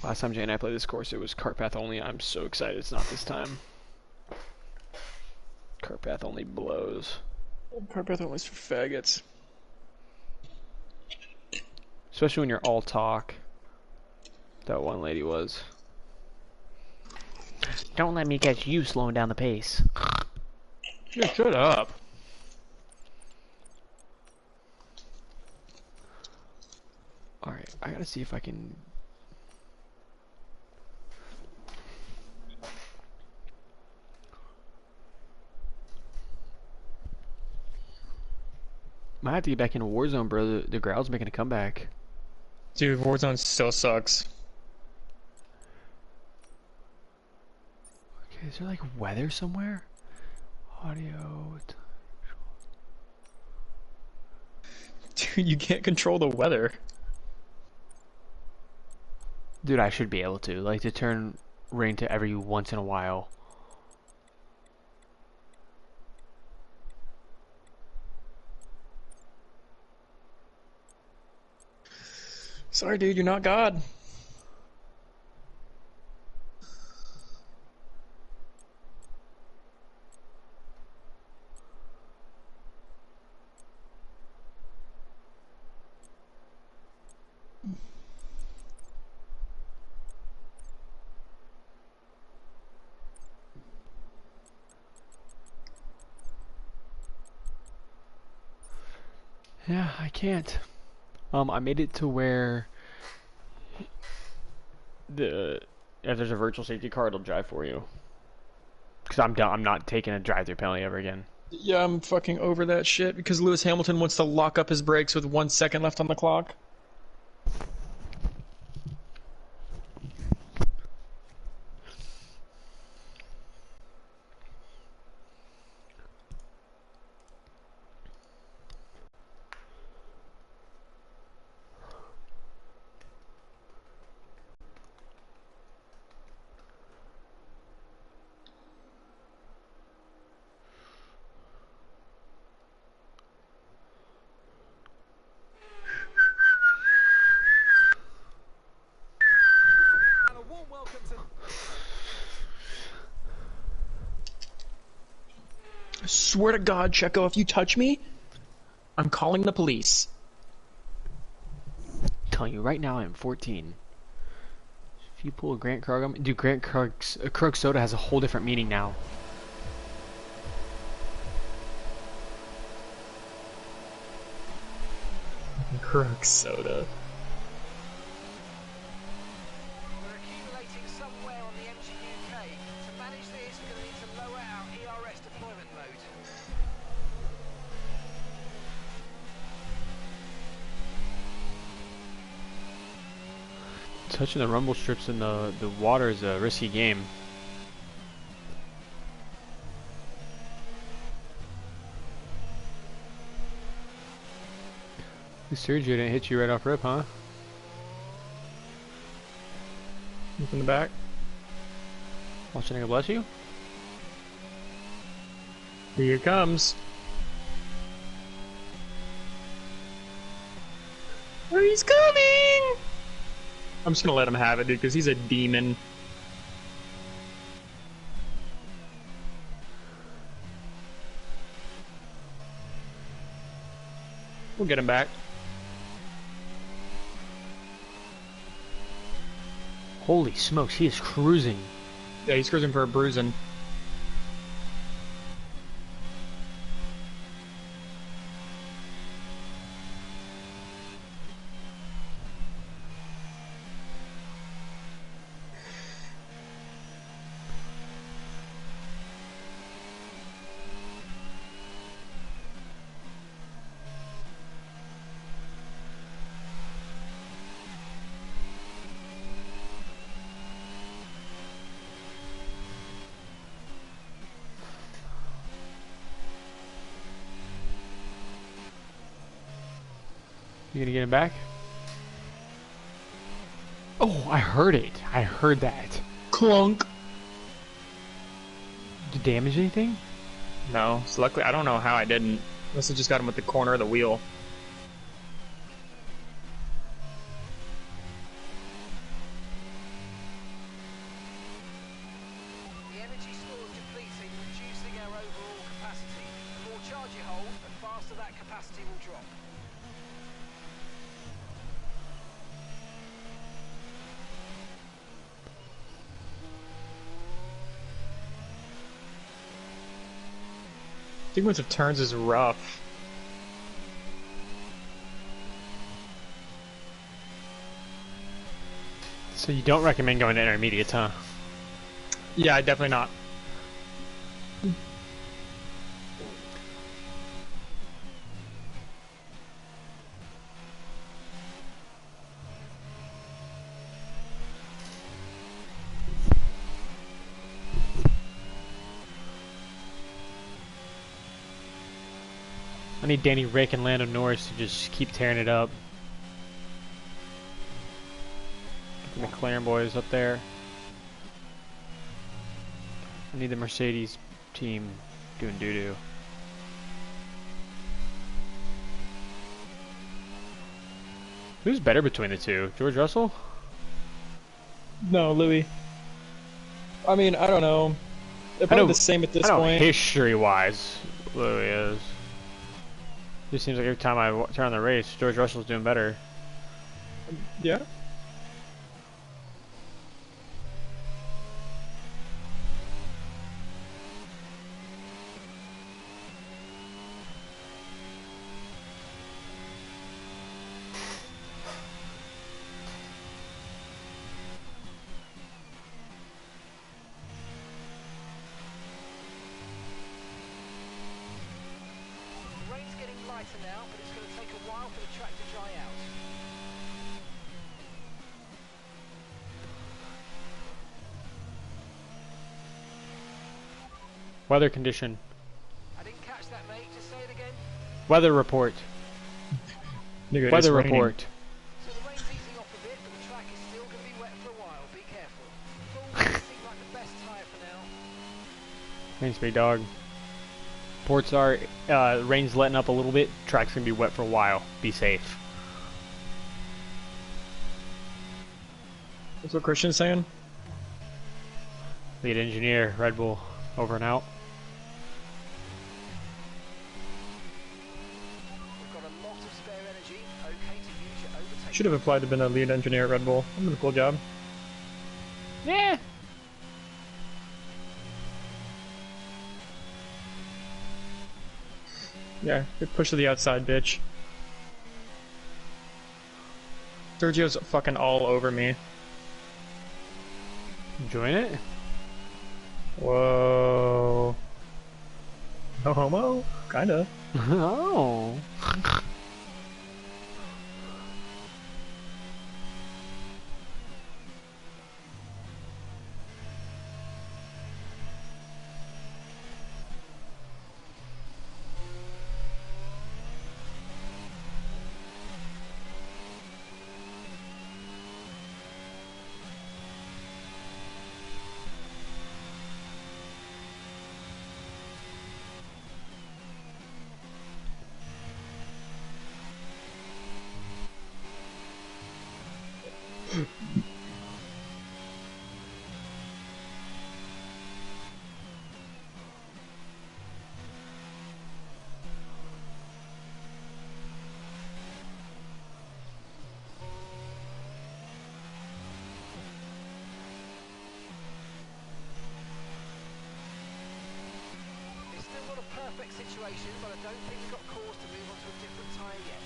Last time Jay and I played this course, it was cart path only. I'm so excited it's not this time. Cart path only blows. Carpet only is for faggots. Especially when you're all talk. That one lady was. Don't let me catch you slowing down the pace. Yeah, shut up. Alright, I gotta see if I can... Might have to get back into Warzone, bro. The Growl's making a comeback. Dude, Warzone still sucks. Okay, is there like weather somewhere? Audio... Dude, you can't control the weather. Dude, I should be able to. Like, to turn rain to every once in a while. Sorry, dude, you're not God. Yeah, I can't. I made it to where if there's a virtual safety car, it'll drive for you. Cause I'm done. I'm not taking a drive-through penalty ever again. Yeah, I'm fucking over that shit because Lewis Hamilton wants to lock up his brakes with 1 second left on the clock. I swear to God, Checo, if you touch me, I'm calling the police. I'm telling you right now, I'm 14. If you pull a Grant Krug on me, dude, Grant Krug soda has a whole different meaning now. Krug soda. We're accumulating somewhere on the MGUK. To manage this, we're going to need to lower our ERS deployment mode. Touching the rumble strips in the water is a risky game. Sergio didn't hit you right off rip, huh? Look in the back. Watching it bless you? Here it comes. Oh, he's coming! I'm just gonna let him have it, dude, because he's a demon. We'll get him back. Holy smokes, he is cruising. Yeah, he's cruising for a bruising. You gonna get him back? Oh, I heard it. I heard that. Clunk. Did it damage anything? No, so luckily I don't know how I didn't. Must have just got him with the corner of the wheel. visibility will drop. Sequence of turns is rough. So you don't recommend going to intermediates, huh? Yeah, definitely not. I need Danny Rick and Lando Norris to just keep tearing it up. Get the McLaren boys up there. I need the Mercedes team doing doo-doo. Who's better between the two? George Russell? No, Louis. I mean, I don't know. They're probably the same at this point. History-wise, Louis is. Just seems like every time I turn on the race, George Russell's doing better. Yeah. The rain's getting lighter now, but it's going to take a while for the track to dry out. Weather condition. I didn't catch that, mate. Just say it again. Weather report. Nigga, it's Weather raining. report. So the rain's easing off a bit, but the track is still going to be wet for a while. Be careful. Full seem like the best tyre for now. Thanks, big dog. Reports are rain's letting up a little bit. Track's gonna be wet for a while. Be safe. That's what Christian's saying. Lead engineer, Red Bull, over and out. We've got a lot of spare energy. Okay to use your overtake. Should have applied to been a lead engineer at Red Bull. I'm doing a cool job. Yeah. Yeah, get pushed to the outside, bitch. Sergio's fucking all over me. Enjoying it? Whoa. No homo? Kinda. Oh. It's still not a perfect situation, but I don't think we've got cause to move on to a different tyre yet.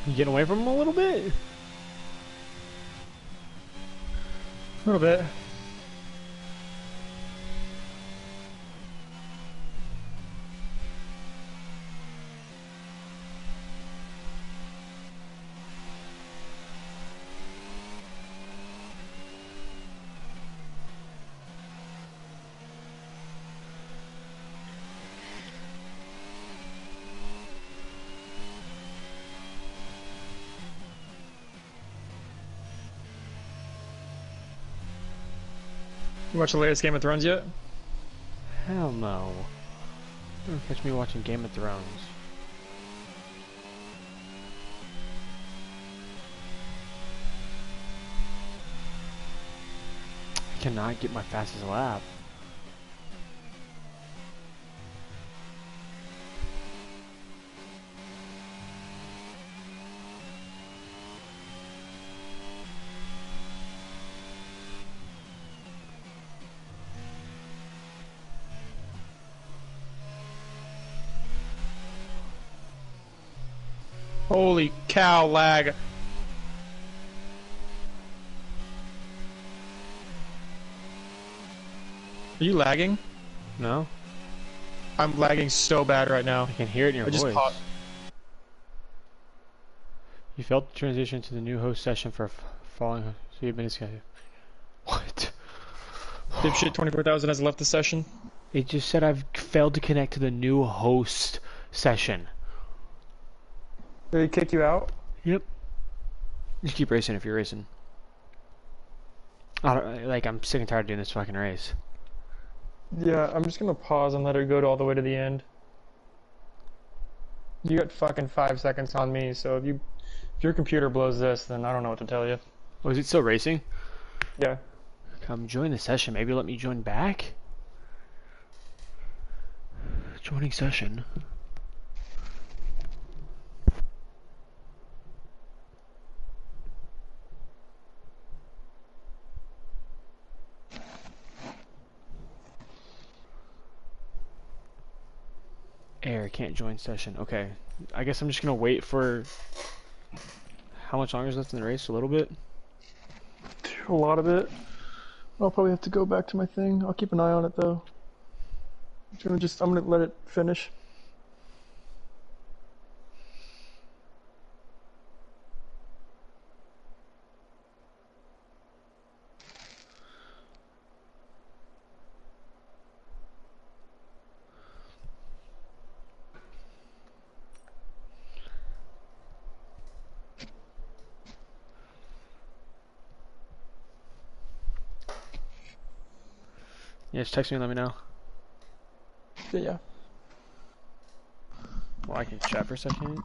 You getting away from him a little bit? A little bit. You watch the latest Game of Thrones yet? Hell no. Don't catch me watching Game of Thrones. I cannot get my fastest lap. Holy cow, lag. Are you lagging? No? I'm lagging so bad right now. I can hear it in your I just voice. paused. You failed to transition to the new host session for following, so you've been disconnected. What? Dipshit 24,000 has left the session. It just said I've failed to connect to the new host session. Did he kick you out? Yep. Just keep racing if you're racing. I don't, like, I'm sick and tired of doing this fucking race. Yeah, I'm just gonna pause and let it go all the way to the end. You got fucking 5 seconds on me, so if your computer blows this, then I don't know what to tell you. Oh, is it still racing? Yeah. Come join the session. Maybe let me join back? Joining session. Air, can't join session. Okay. I guess I'm just gonna wait for... How much longer is left in the race? A little bit? A lot of it. I'll probably have to go back to my thing. I'll keep an eye on it though. I'm gonna let it finish. Yeah, just text me and let me know. Yeah. Well, I can chat for a second.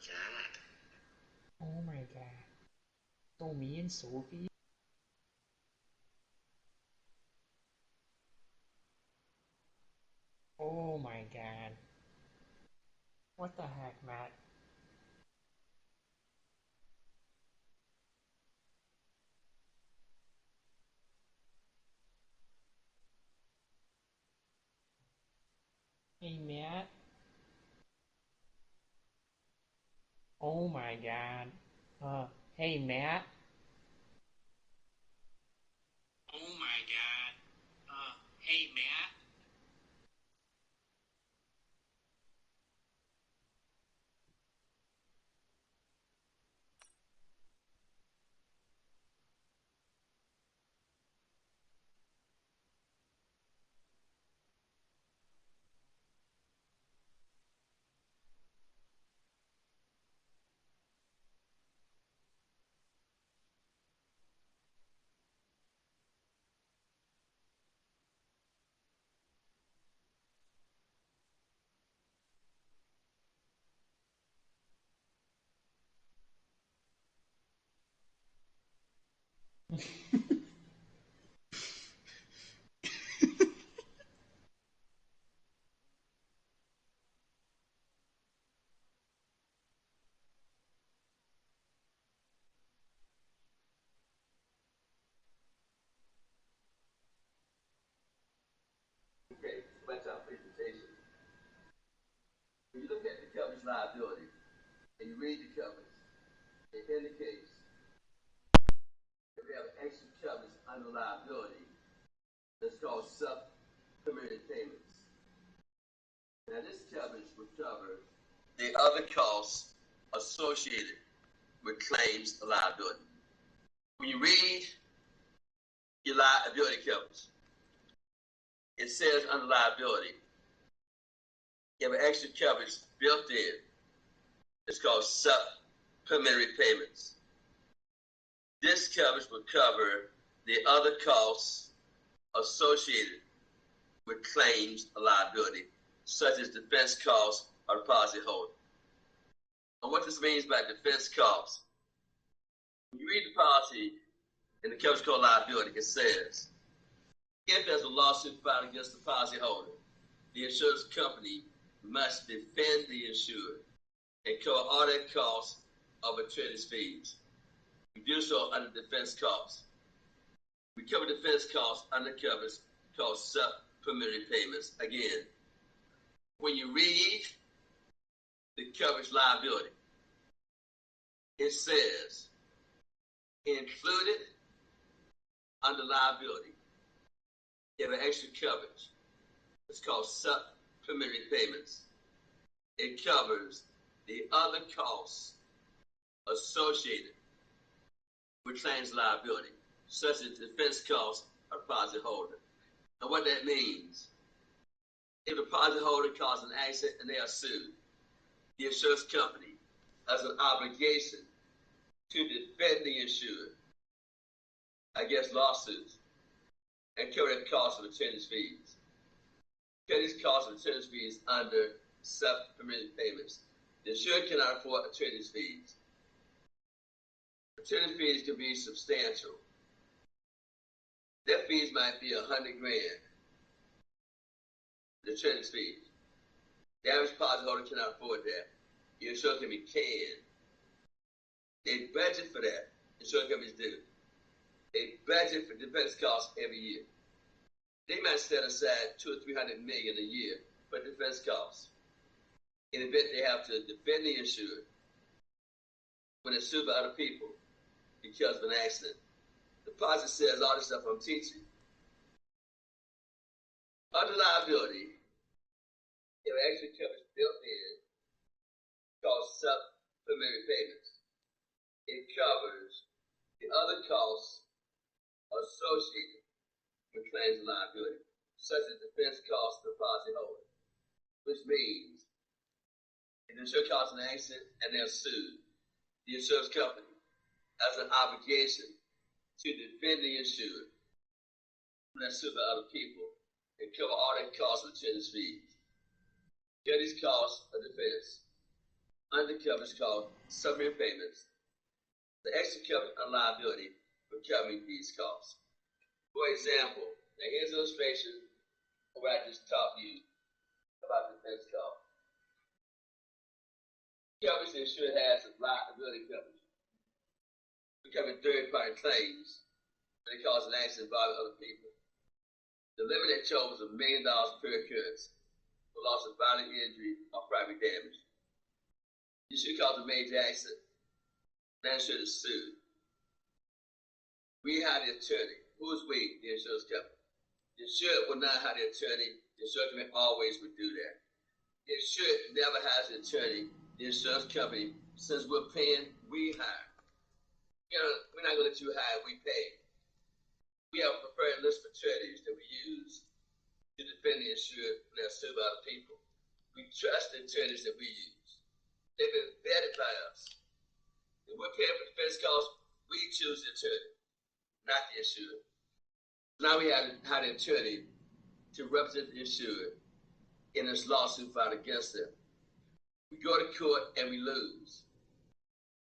god. Oh my god. So mean, Sophie. Oh my god. What the heck, Matt? Hey, Matt. Oh my god. Hey, Matt. Oh my god. Hey, Matt. Okay, watch out presentation. When you look at the coverage liability and you read the coverage, it indicates that we have extra coverage under liability that's called sub-permitted payments. Now this coverage will cover the other costs associated with claims of liability. When you read your liability coverage, it says under liability, you have an extra coverage built in. It's called supplementary payments. This coverage will cover the other costs associated with claims of liability, such as defense costs or policy holder. And what this means by defense costs, when you read the policy in the coverage code liability, it says, if there's a lawsuit filed against the policyholder, the insurance company must defend the insured and cover all the costs of attorney's fees. We do so under defense costs. We cover defense costs under coverage called supplementary payments. Again, when you read the coverage liability, it says included under liability, you have an extra coverage. It's called supplementary payments. It covers the other costs associated with claims liability, such as defense costs or policy holder. And what that means, if the policy holder caused an accident and they are sued, the insurance company has an obligation to defend the insured against lawsuits and cover the cost of attorney's fees. Cover these costs of attorney's fees under supplementary payments. The insured cannot afford attorney's fees. Attorney fees can be substantial. Their fees might be $100,000. The attorney's fees. The average policyholder cannot afford that. The insurance company can. They budget for that. Insurance companies do. They budget for defense costs every year. They might set aside $200 or $300 million a year for defense costs. In the event they have to defend the insured when they're sued by other people because of an accident. The policy says all this stuff I'm teaching. Under liability, you have extra coverage built in called supplementary payments. It covers the other costs associated with claims of liability, such as defense costs to the policyholder, which means if the insured causes an accident and they're sued, the insurance company has an obligation to defend the insured when they're sued by other people and cover all their costs of attorney's fees. Cover these costs of defense. under coverage called submarine payments. The extra coverage on liability for covering these costs. For example, now here's an illustration of what I just taught you about defense costs. Coverage the insured has of liability coverage for covering third-party claims when it causes an accident involving other people. The limit they chose was $1 million per occurrence for loss of bodily injury or property damage. You should cause a major accident. That insured is sued. We hired the attorney. Who is we? The insurance company. The insured will not hire the attorney. The insurance company always would do that. The insured never hires an attorney. The insurance company, since we're paying, we hire. We're not going to let you hire, we pay. We have a preferred list of attorneys that we use to defend the insured when they're sued by other people. We trust the attorneys that we use. They've been vetted by us. If we're paying for defense costs, we choose the attorney, not the insured. Now we have an attorney to represent the insured in this lawsuit filed against them. We go to court and we lose.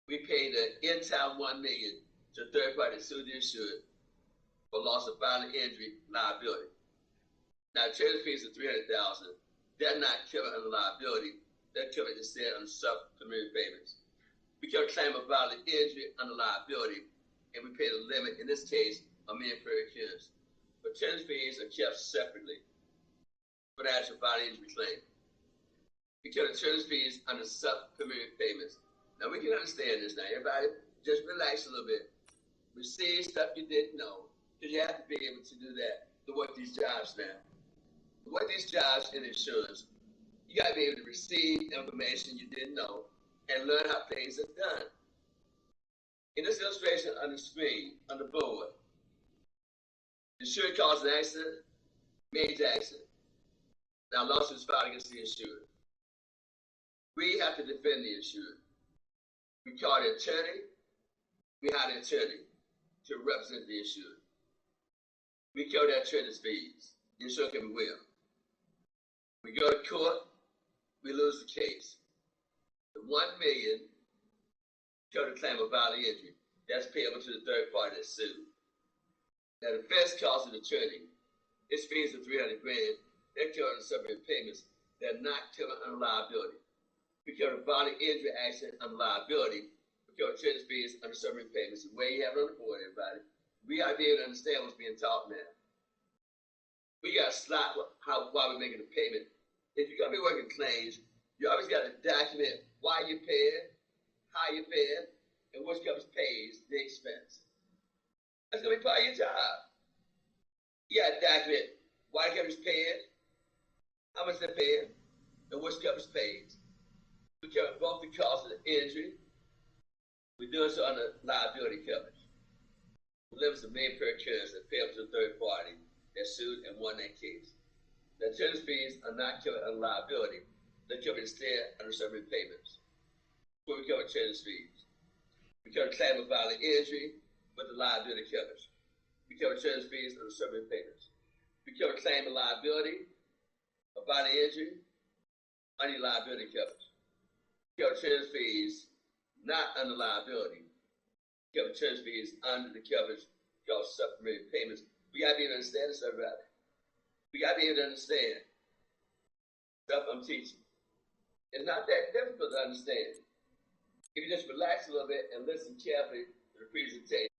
We pay the entire $1 million to a third party to sue the insured for loss of bodily injury liability. Now, attorney fees of $300,000. They're not covered under liability. They're covered instead under supplementary payments. We cover claim of bodily injury under liability, and we pay the limit, in this case, $1 million per occurrence. Attorney fees are kept separately for the actual bodily injury claim. We cover attorney fees under supplementary payments. Now, we can understand this now. Everybody, just relax a little bit. Receive stuff you didn't know, because you have to be able to do that to work these jobs now. To work these jobs in insurance, you got to be able to receive information you didn't know and learn how things are done. In this illustration on the screen, on the board, the insured caused an accident, major accident. Now, lawsuit is filed against the insured. We have to defend the insured. We call the attorney. We hire the attorney to represent the insured. We cover that attorney's fees. The insured can will. We go to court. We lose the case. The $1 million cover the claim of bodily injury. That's payable to the third party that's sued. Now, the defense cost of the attorney, its fees of $300,000. They're covered in supplementary payments. They're not covered under liability. We cover bodily injury accident under liability. We cover attorney's fees under supplementary payments. The way you have it on the board, everybody. We got to be able to understand what's being taught now. We got to slot while we're making the payment. If you're going to be working claims, you always got to document why you're paying, how you're paying, and which company pays the expense. That's going to be part of your job. You got to document why the company's paying, how much they're paying, and which company pays. We cover both the cost of the injury. We're doing so under liability coverage. The limits of $1 million per occurrence that pay up to a third party that sued and won that case. The attorney's fees are not covered under liability. They're covered instead under supplementary payments. Where we cover attorney's fees. We cover claim of bodily injury with the liability coverage. We cover attorney's fees under supplementary payments. We cover claim of liability of bodily injury under liability coverage. We cover attorney's fees not under liability. We cover attorney's fees under the coverage called supplementary payments. We got to be able to understand this, everybody. We got to be able to understand stuff I'm teaching. It's not that difficult to understand. If you just relax a little bit and listen carefully to the presentation.